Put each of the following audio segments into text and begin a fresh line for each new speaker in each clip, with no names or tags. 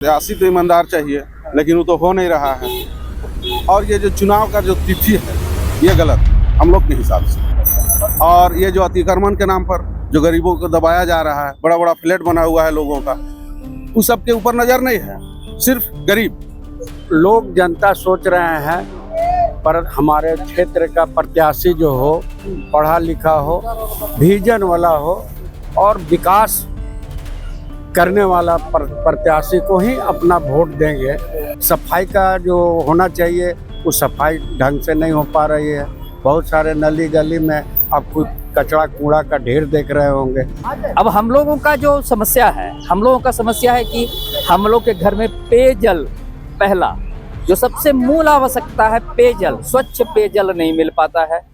प्रत्याशी तो ईमानदार चाहिए, लेकिन वो तो हो नहीं रहा है। और ये जो चुनाव का जो तिथि है, ये गलत हम लोग के हिसाब से। और ये जो अतिक्रमण के नाम पर जो गरीबों को दबाया जा रहा है, बड़ा बड़ा फ्लैट बना हुआ है लोगों का, उस सब के ऊपर नजर नहीं है, सिर्फ गरीब
लोग। जनता सोच रहे हैं पर हमारे क्षेत्र का प्रत्याशी जो हो, पढ़ा लिखा हो, विजन वाला हो और विकास करने वाला प्रत्याशी को ही अपना वोट देंगे। सफाई का जो होना चाहिए वो सफाई ढंग से नहीं हो पा रही है। बहुत सारे नली गली में आपको कचरा कूड़ा का ढेर देख रहे होंगे।
अब हम लोगों का जो समस्या है, हम लोगों का समस्या है कि हम लोग के घर में पेयजल, पहला जो सबसे मूल आवश्यकता है पेयजल, स्वच्छ पेयजल नहीं मिल पाता है।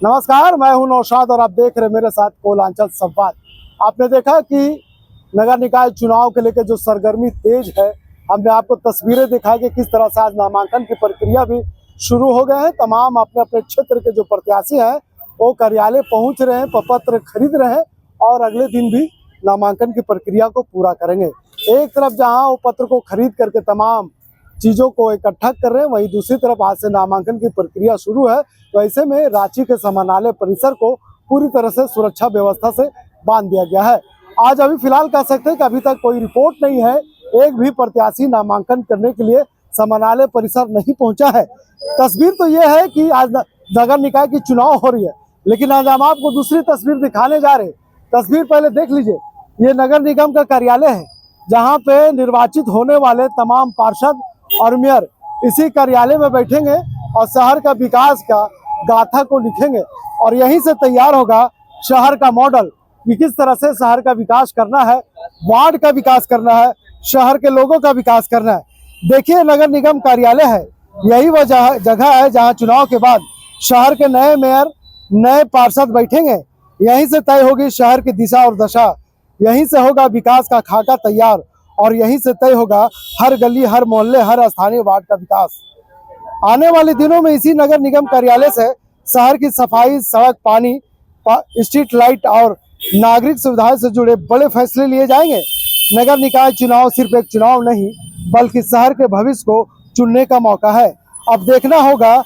नमस्कार, मैं हूं नौशाद और आप देख रहे मेरे साथ कोलांचल संवाद। आपने देखा कि नगर निकाय चुनाव के लेकर जो सरगर्मी तेज है, हमने आपको तस्वीरें दिखाई कि किस तरह से आज नामांकन की प्रक्रिया भी शुरू हो गए हैं। तमाम अपने अपने क्षेत्र के जो प्रत्याशी हैं वो कार्यालय पहुंच रहे हैं, प्रपत्र खरीद रहे हैं और अगले दिन भी नामांकन की प्रक्रिया को पूरा करेंगे। एक तरफ जहां वो पत्र को खरीद करके तमाम चीज़ों को इकट्ठा कर रहे हैं, वहीं दूसरी तरफ आज से नामांकन की प्रक्रिया शुरू है। तो ऐसे में रांची के समाहरणालय परिसर को पूरी तरह से सुरक्षा व्यवस्था से बांध दिया गया है। आज अभी फिलहाल कह सकते हैं कि अभी तक कोई रिपोर्ट नहीं है, एक भी प्रत्याशी नामांकन करने के लिए समाहरणालय परिसर नहीं पहुंचा है। तस्वीर तो ये है कि आज नगर निकाय की चुनाव हो रही है, लेकिन आज हम आपको दूसरी तस्वीर दिखाने जा रहे हैं। तस्वीर पहले देख लीजिए, ये नगर निगम का कार्यालय है जहाँ पे निर्वाचित होने वाले तमाम पार्षद और मेयर इसी कार्यालय में बैठेंगे और शहर का विकास का गाथा को लिखेंगे और यहीं से तैयार होगा शहर का मॉडल कि किस तरह से शहर का विकास करना है, वार्ड का विकास करना है, शहर के लोगों का विकास करना है। देखिए, नगर निगम कार्यालय है, यही वह जगह है जहां चुनाव के बाद शहर के नए मेयर, नए पार्षद बैठेंगे। यहीं से तय होगी शहर की दिशा और दशा, यहीं से होगा विकास का खाका तैयार और यहीं से तय होगा हर गली, हर मोहल्ले, हर स्थानीय वार्ड का विकास। आने वाले दिनों में इसी नगर निगम कार्यालय से शहर की सफाई, सड़क, पानी, स्ट्रीट लाइट और नागरिक सुविधाओं से जुड़े बड़े फैसले लिए जाएंगे। नगर निकाय चुनाव सिर्फ एक चुनाव नहीं, बल्कि शहर के भविष्य को चुनने का मौका है। अब देखना होगा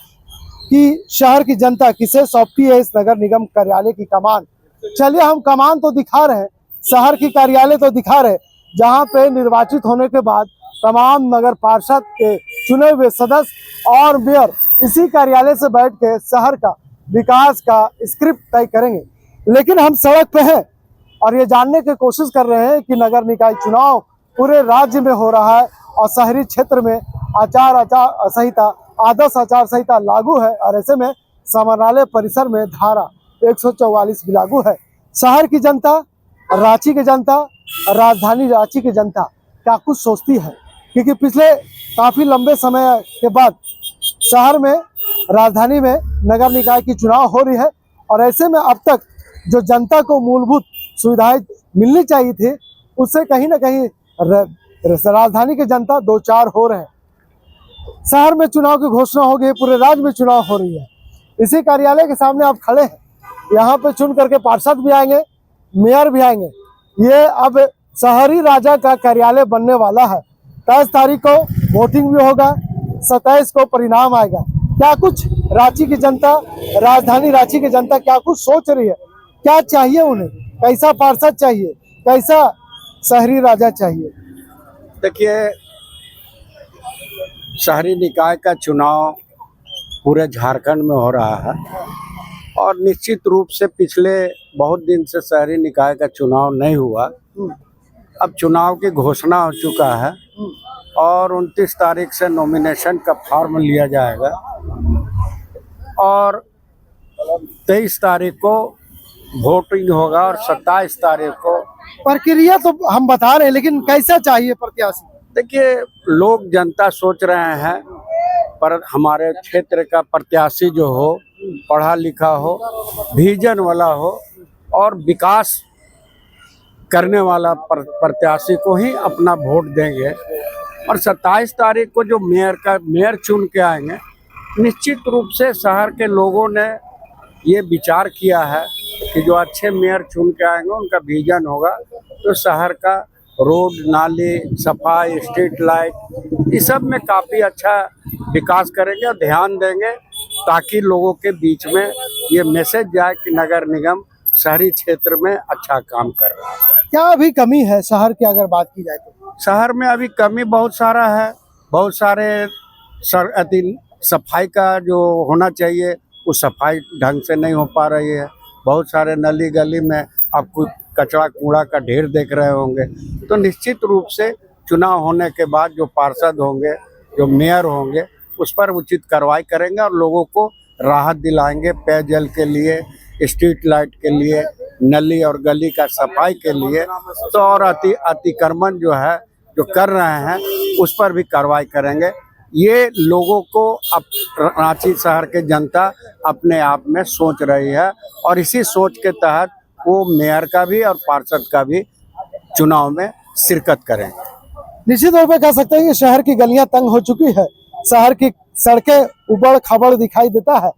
कि शहर की जनता किसे सौंपती है इस नगर निगम कार्यालय की कमान। चलिए, हम कमान तो दिखा रहे हैं, शहर की कार्यालय तो दिखा रहे, जहां पे निर्वाचित होने के बाद तमाम नगर पार्षद के चुने हुए सदस्य और मेयर इसी कार्यालय से बैठ के शहर का विकास का स्क्रिप्ट तय करेंगे। लेकिन हम सड़क पे हैं और ये जानने की कोशिश कर रहे हैं कि नगर निकाय चुनाव पूरे राज्य में हो रहा है और शहरी क्षेत्र में आदर्श आचार संहिता लागू है और ऐसे में समाहरणालय परिसर में धारा 144 भी लागू है। शहर की जनता, रांची की जनता, राजधानी रांची की जनता क्या कुछ सोचती है, क्योंकि पिछले काफी लंबे समय के बाद शहर में, राजधानी में नगर निकाय की चुनाव हो रही है और ऐसे में अब तक जो जनता को मूलभूत सुविधाएं मिलनी चाहिए थी, उससे कहीं ना कहीं राजधानी की जनता दो चार हो रहे हैं। शहर में चुनाव की घोषणा हो गई, पूरे राज्य में चुनाव हो रही है। इसी कार्यालय के सामने आप खड़े हैं, यहाँ पे चुन करके पार्षद भी आएंगे, मेयर भी आएंगे। ये अब शहरी राजा का कार्यालय बनने वाला है। 23 तारीख को वोटिंग भी होगा, 27 को परिणाम आएगा। क्या कुछ रांची की जनता, राजधानी रांची की जनता क्या कुछ सोच रही है, क्या चाहिए उन्हें, कैसा पार्षद चाहिए, कैसा शहरी राजा चाहिए?
देखिए, शहरी निकाय का चुनाव पूरे झारखंड में हो रहा है और निश्चित रूप से पिछले बहुत दिन से शहरी निकाय का चुनाव नहीं हुआ। अब चुनाव की घोषणा हो चुका है और 29 तारीख से नॉमिनेशन का फॉर्म लिया जाएगा और 23 तारीख को वोटिंग होगा और 27 तारीख को।
प्रक्रिया तो हम बता रहे हैं, लेकिन कैसा चाहिए प्रत्याशी?
देखिए, लोग, जनता सोच रहे हैं पर हमारे क्षेत्र का प्रत्याशी जो हो, पढ़ा लिखा हो, विजन वाला हो और विकास करने वाला प्रत्याशी को ही अपना वोट देंगे। और 27 तारीख को जो मेयर चुन के आएंगे, निश्चित रूप से शहर के लोगों ने ये विचार किया है कि जो अच्छे मेयर चुन के आएंगे उनका विजन होगा तो शहर का रोड नाली सफाई स्ट्रीट लाइट इस सब में काफ़ी अच्छा विकास करेंगे और ध्यान देंगे, ताकि लोगों के बीच में ये मैसेज जाए कि नगर निगम शहरी क्षेत्र में अच्छा काम कर रहा है।
क्या अभी कमी है शहर की अगर बात की जाए तो?
शहर में अभी कमी बहुत सारा है, बहुत सारे सफाई का जो होना चाहिए वो सफाई ढंग से नहीं हो पा रही है। बहुत सारे नली गली में आपको कचरा कूड़ा का ढेर देख रहे होंगे। तो निश्चित रूप से चुनाव होने के बाद जो पार्षद होंगे, जो मेयर होंगे, उस पर उचित कार्रवाई करेंगे और लोगों को राहत दिलाएंगे पेयजल के लिए, स्ट्रीट लाइट के लिए, नली और गली का सफाई के लिए। तो और अतिक्रमण जो है जो कर रहे हैं उस पर भी कार्रवाई करेंगे। ये लोगों को अब रांची शहर के जनता अपने आप में सोच रही है और इसी सोच के तहत वो मेयर का भी और पार्षद का भी चुनाव में शिरकत करेंगे।
निश्चित तौर पे कह सकते हैं कि शहर की गलियां तंग हो चुकी है, शहर की सड़कें उबड़ खाबड़ दिखाई देता है,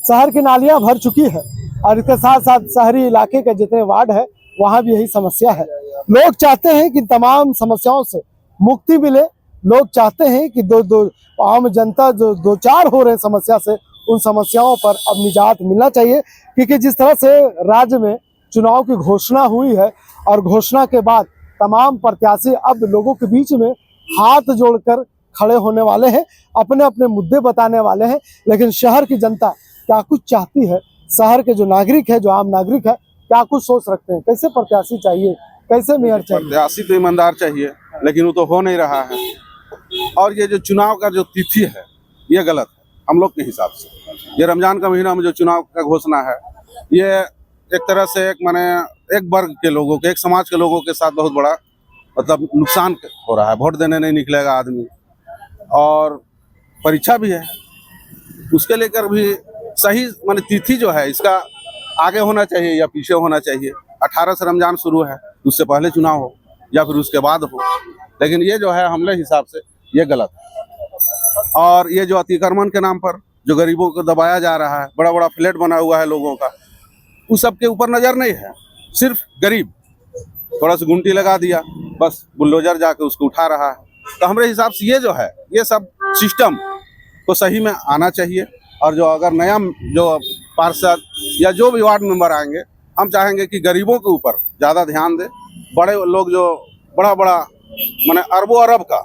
शहर की नालियां भर चुकी है और इसके साथ साथ शहरी इलाके के जितने वार्ड है वहां भी यही समस्या है। लोग चाहते हैं कि तमाम समस्याओं से मुक्ति मिले। लोग चाहते हैं कि आम जनता जो दो चार हो रहे समस्या से, उन समस्याओं पर अब निजात मिलना चाहिए, क्योंकि जिस तरह से राज्य में चुनाव की घोषणा हुई है और घोषणा के बाद तमाम प्रत्याशी अब लोगों के बीच में हाथ जोड़कर खड़े होने वाले हैं, अपने अपने मुद्दे बताने वाले हैं। लेकिन शहर की जनता क्या कुछ चाहती है, शहर के जो नागरिक है, जो आम नागरिक है, क्या कुछ सोच रखते हैं, कैसे प्रत्याशी चाहिए, कैसे मेयर चाहिए?
प्रत्याशी तो ईमानदार चाहिए, लेकिन वो तो हो नहीं रहा है। और ये जो चुनाव का जो तिथि है ये गलत है हम लोग के हिसाब से। ये रमजान का महीना में जो चुनाव का घोषणा है, ये एक तरह से एक वर्ग के लोगों के, एक समाज के लोगों के साथ बहुत बड़ा मतलब नुकसान हो रहा है। वोट देने नहीं निकलेगा आदमी, और परीक्षा भी है, उसके लेकर भी सही माने तिथि जो है इसका आगे होना चाहिए या पीछे होना चाहिए। 18 से रमजान शुरू है, उससे पहले चुनाव हो या फिर उसके बाद हो। लेकिन ये जो है हमले हिसाब से ये गलत है। और ये जो अतिक्रमण के नाम पर जो गरीबों को दबाया जा रहा है, बड़ा बड़ा फ्लैट बना हुआ है लोगों का, उस सब के ऊपर नज़र नहीं है। सिर्फ गरीब थोड़ा सा गुंटी लगा दिया, बस बुलडोजर जाके उसको उठा रहा है। तो हमारे हिसाब से ये जो है ये सब सिस्टम को सही में आना चाहिए। और जो अगर नया जो पार्षद या जो भी वार्ड मेंबर आएंगे, हम चाहेंगे कि गरीबों के ऊपर ज़्यादा ध्यान दे। बड़े लोग जो बड़ा माने अरबों अरब का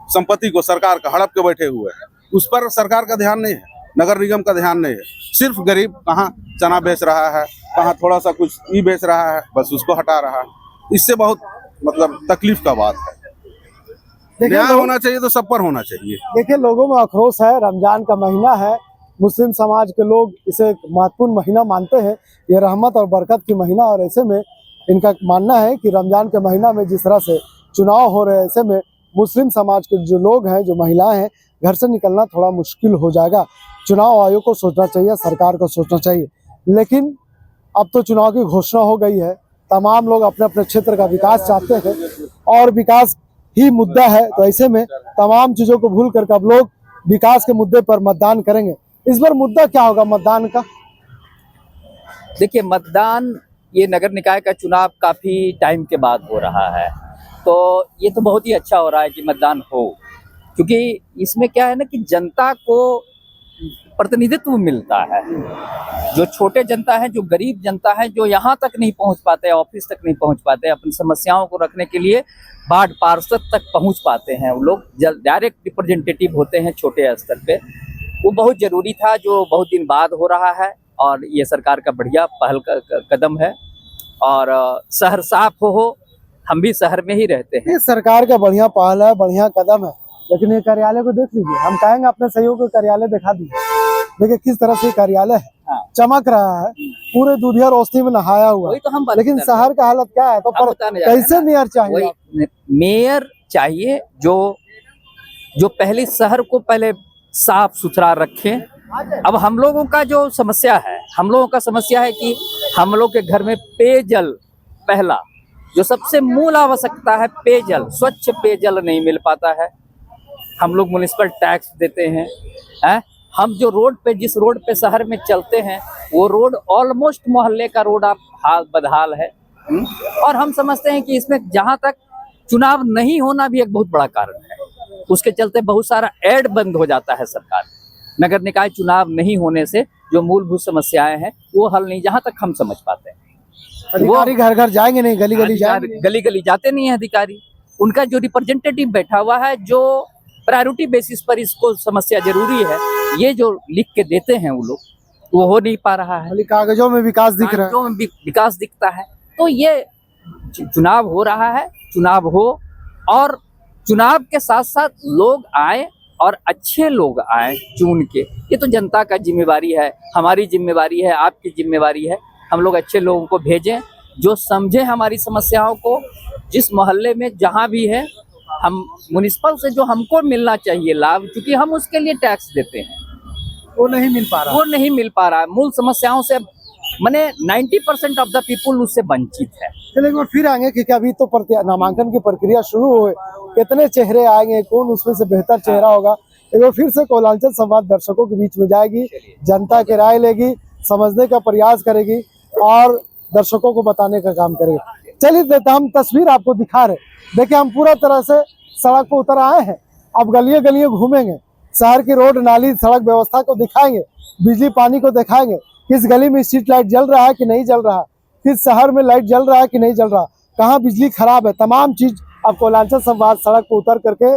संपत्ति को सरकार का हड़प के बैठे हुए हैं, उस पर सरकार का ध्यान नहीं है, नगर निगम का ध्यान नहीं है। सिर्फ गरीब कहाँ चना बेच रहा है, कहाँ थोड़ा सा कुछ बेच रहा है, बस उसको हटा रहा है। इससे बहुत मतलब तकलीफ का बात है। न्याय होना चाहिए तो सब पर होना चाहिए।
देखिए, लोगों में आक्रोश है। रमजान का महीना है, मुस्लिम समाज के लोग इसे एक महत्वपूर्ण महीना मानते हैं। ये रहमत और बरकत की महीना, और ऐसे में इनका मानना है कि रमजान के महीना में जिस तरह से चुनाव हो रहे हैं, ऐसे में मुस्लिम समाज के जो लोग हैं, जो महिलाएं हैं, घर से निकलना थोड़ा मुश्किल हो जाएगा। चुनाव आयोग को सोचना चाहिए, सरकार को सोचना चाहिए। लेकिन अब तो चुनाव की घोषणा हो गई है, तमाम लोग अपने अपने क्षेत्र का विकास चाहते हैं और विकास ही मुद्दा है। तो ऐसे में तमाम चीज़ों को भूल कर अब लोग विकास के मुद्दे पर मतदान करेंगे। इस बार मुद्दा क्या होगा मतदान का?
देखिए, मतदान ये नगर निकाय का चुनाव काफ़ी टाइम के बाद हो रहा है, तो ये तो बहुत ही अच्छा हो रहा है कि मतदान हो, क्योंकि इसमें क्या है ना कि जनता को प्रतिनिधित्व मिलता है। जो छोटे जनता है, जो गरीब जनता है, जो यहाँ तक नहीं पहुँच पाते, ऑफिस तक नहीं पहुँच पाते, अपनी समस्याओं को रखने के लिए वार्ड पार्षद तक पहुँच पाते हैं, वो लोग डायरेक्ट रिप्रेजेंटेटिव होते हैं छोटे स्तर पे। वो बहुत ज़रूरी था, जो बहुत दिन बाद हो रहा है, और ये सरकार का बढ़िया पहल का कदम है। और शहर साफ हो, हम भी शहर में ही रहते हैं।
ये सरकार का बढ़िया पहल है, बढ़िया कदम है। लेकिन ये कार्यालय को देख लीजिए, हम कहेंगे अपने सहयोग को कार्यालय दिखा दीजिए। देखिए किस तरह से कार्यालय है, चमक रहा है, पूरे दूधिया रोशनी में नहाया हुआ।
तो हम
लेकिन शहर का हालत क्या है? तो पर कैसे मेयर चाहिए?
मेयर चाहिए जो पहले शहर को पहले साफ सुथरा रखे। अब हम लोगों का जो समस्या है, हम लोगों का समस्या है कि हम लोग के घर में पेयजल, पहला जो सबसे मूल आवश्यकता है पेयजल, स्वच्छ पेयजल नहीं मिल पाता है। हम लोग म्युनिसिपल टैक्स देते हैं, हम जो रोड पे, जिस रोड पे शहर में चलते हैं, वो रोड ऑलमोस्ट मोहल्ले का रोड आप हाल बदहाल है। और हम समझते हैं कि इसमें जहाँ तक चुनाव नहीं होना भी एक बहुत बड़ा कारण है। उसके चलते बहुत सारा ऐड बंद हो जाता है सरकार। नगर निकाय चुनाव नहीं होने से जो मूलभूत समस्याएं हैं वो हल नहीं, जहां तक हम समझ पाते हैं।
अधिकारी घर घर जाएंगे नहीं, गली गली जाएंगे नहीं।
गली गली जाते नहीं है अधिकारी। उनका जो रिप्रेजेंटेटिव बैठा हुआ है, जो प्रायोरिटी बेसिस पर इसको समस्या जरूरी है, ये जो लिख के देते हैं वो लोग, वो हो नहीं पा रहा है।
खाली कागजों में विकास दिख रहा है।
जो विकास दिखता है। तो ये चुनाव हो रहा है, चुनाव हो, और चुनाव के साथ साथ लोग आए और अच्छे लोग आए चुन के। ये तो जनता का जिम्मेवारी है, हमारी जिम्मेवारी है, आपकी जिम्मेवारी है। हम लोग अच्छे लोगों को भेजें जो समझे हमारी समस्याओं को। जिस मोहल्ले में जहाँ भी है, हम म्युनिसिपल से जो हमको मिलना चाहिए लाभ, क्योंकि हम उसके लिए टैक्स देते हैं,
वो नहीं मिल पा रहा।
वो नहीं मिल पा रहा है। मूल समस्याओं से माने 90% ऑफ द पीपुल उससे वंचित है।
चलिए एक बार फिर आएंगे क्योंकि अभी तो नामांकन की प्रक्रिया शुरू हुए, कितने चेहरे आएंगे, कौन उसमें से बेहतर चेहरा होगा। एक बार फिर से कोलांचल संवाद दर्शकों के बीच में जाएगी, जनता की राय लेगी, समझने का प्रयास करेगी और दर्शकों को बताने का काम करेगी। चलिए हम तस्वीर आपको दिखा रहे। देखिए हम पूरा तरह से सड़क पर उतर आए हैं, अब गलिये गलिये घूमेंगे, शहर की रोड नाली सड़क व्यवस्था को दिखाएंगे, बिजली पानी को दिखाएंगे, किस गली में स्ट्रीट लाइट जल रहा है कि नहीं जल रहा, किस शहर में लाइट जल रहा है कि नहीं जल रहा, कहाँ बिजली खराब है, तमाम चीज अब कोलांचल संवाद सड़क पर उतर करके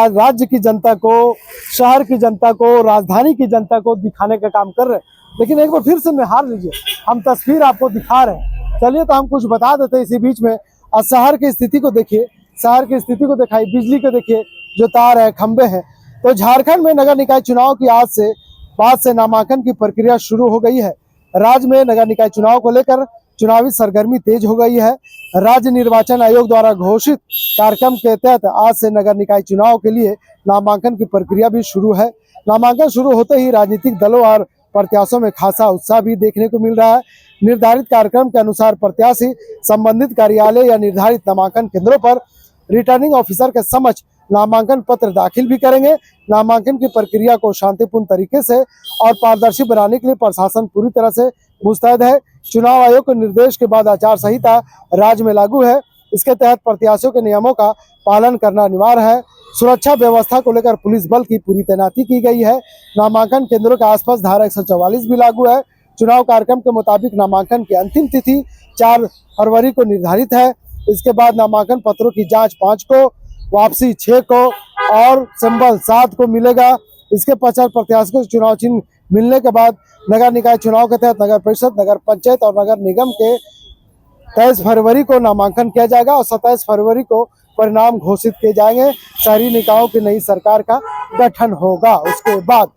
राज्य की जनता को, शहर की जनता को, राजधानी की जनता को दिखाने का काम कर रहे हैं। लेकिन एक बार फिर से निहार लीजिए, हम तस्वीर आपको दिखा रहे हैं। चलिए तो हम कुछ बता देते हैं इसी बीच में। और शहर की स्थिति को देखिए, शहर की स्थिति को दिखाई, बिजली को देखिए, जो तार है, खंबे हैं। तो झारखंड में नगर निकाय चुनाव की आज से नामांकन की प्रक्रिया शुरू हो गई है। राज्य में नगर निकाय चुनाव को लेकर चुनावी सरगर्मी तेज हो गई है। राज्य निर्वाचन आयोग द्वारा घोषित कार्यक्रम के तहत आज से नगर निकाय चुनाव के लिए नामांकन की प्रक्रिया भी शुरू है। नामांकन शुरू होते ही राजनीतिक दलों और प्रत्याशियों में खासा उत्साह भी देखने को मिल रहा है। निर्धारित कार्यक्रम के अनुसार प्रत्याशी संबंधित कार्यालय या निर्धारित नामांकन केंद्रों पर रिटर्निंग ऑफिसर के समक्ष नामांकन पत्र दाखिल भी करेंगे। नामांकन की प्रक्रिया को शांतिपूर्ण तरीके से और पारदर्शी बनाने के लिए प्रशासन पूरी तरह से मुस्तैद है। चुनाव आयोग के निर्देश के बाद आचार संहिता राज्य में लागू है। इसके तहत प्रत्याशियों के नियमों का पालन करना अनिवार्य है। सुरक्षा व्यवस्था को लेकर पुलिस बल की पूरी तैनाती की गई है। नामांकन केंद्रों के आसपास धारा 144 भी लागू है। चुनाव कार्यक्रम के मुताबिक नामांकन की अंतिम तिथि 4 फरवरी को निर्धारित है। इसके बाद नामांकन पत्रों की जांच 5 को, वापसी 6 को और संबल 7 को मिलेगा। इसके पश्चात प्रत्याशियों को चुनाव चिन्ह मिलने के बाद नगर निकाय चुनाव के तहत नगर परिषद, नगर पंचायत और नगर निगम के 23 फरवरी को नामांकन किया जाएगा और 27 फरवरी को परिणाम घोषित किए जाएंगे। शहरी निकायों की नई सरकार का गठन होगा उसके बाद।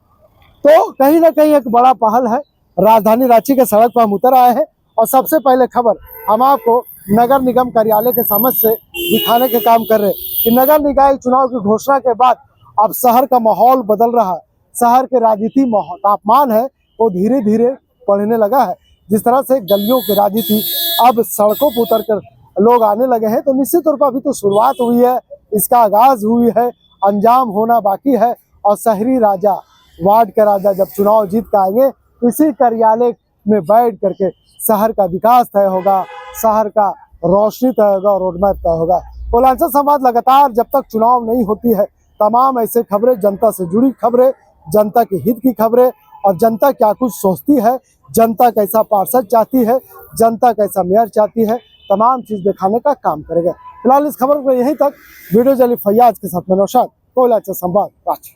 तो कहीं ना कहीं एक बड़ा पहल है। राजधानी रांची के सड़क पर हम उतर आए हैं और सबसे पहले खबर हम आपको नगर निगम कार्यालय के समक्ष से दिखाने के काम कर रहे हैं कि नगर निकाय चुनाव की घोषणा के बाद अब शहर का माहौल बदल रहा है। शहर के राजनीति तापमान है वो धीरे धीरे बढ़ने लगा है। जिस तरह से गलियों की राजनीति अब सड़कों पर उतर कर लोग आने लगे हैं, तो निश्चित तौर पर अभी तो शुरुआत हुई है, इसका आगाज हुई है, अंजाम होना बाकी है। और शहरी राजा, वार्ड के राजा जब चुनाव जीत कर आएंगे, इसी कार्यालय में बैठ करके शहर का विकास तय होगा, शहर का रोशनी तय होगा और रोडमैप तय होगा। कोलांचल संवाद लगातार जब तक चुनाव नहीं होती है, तमाम ऐसे खबरें, जनता से जुड़ी खबरें, जनता के हित की खबरें और जनता क्या कुछ सोचती है, जनता कैसा पार्षद चाहती है, जनता कैसा मेयर चाहती है, तमाम चीज दिखाने का काम करेगा। फिलहाल इस खबर को यहीं तक। वीडियो जली फैयाज के साथ में नौशाद, कोलांचल संवाद रांची।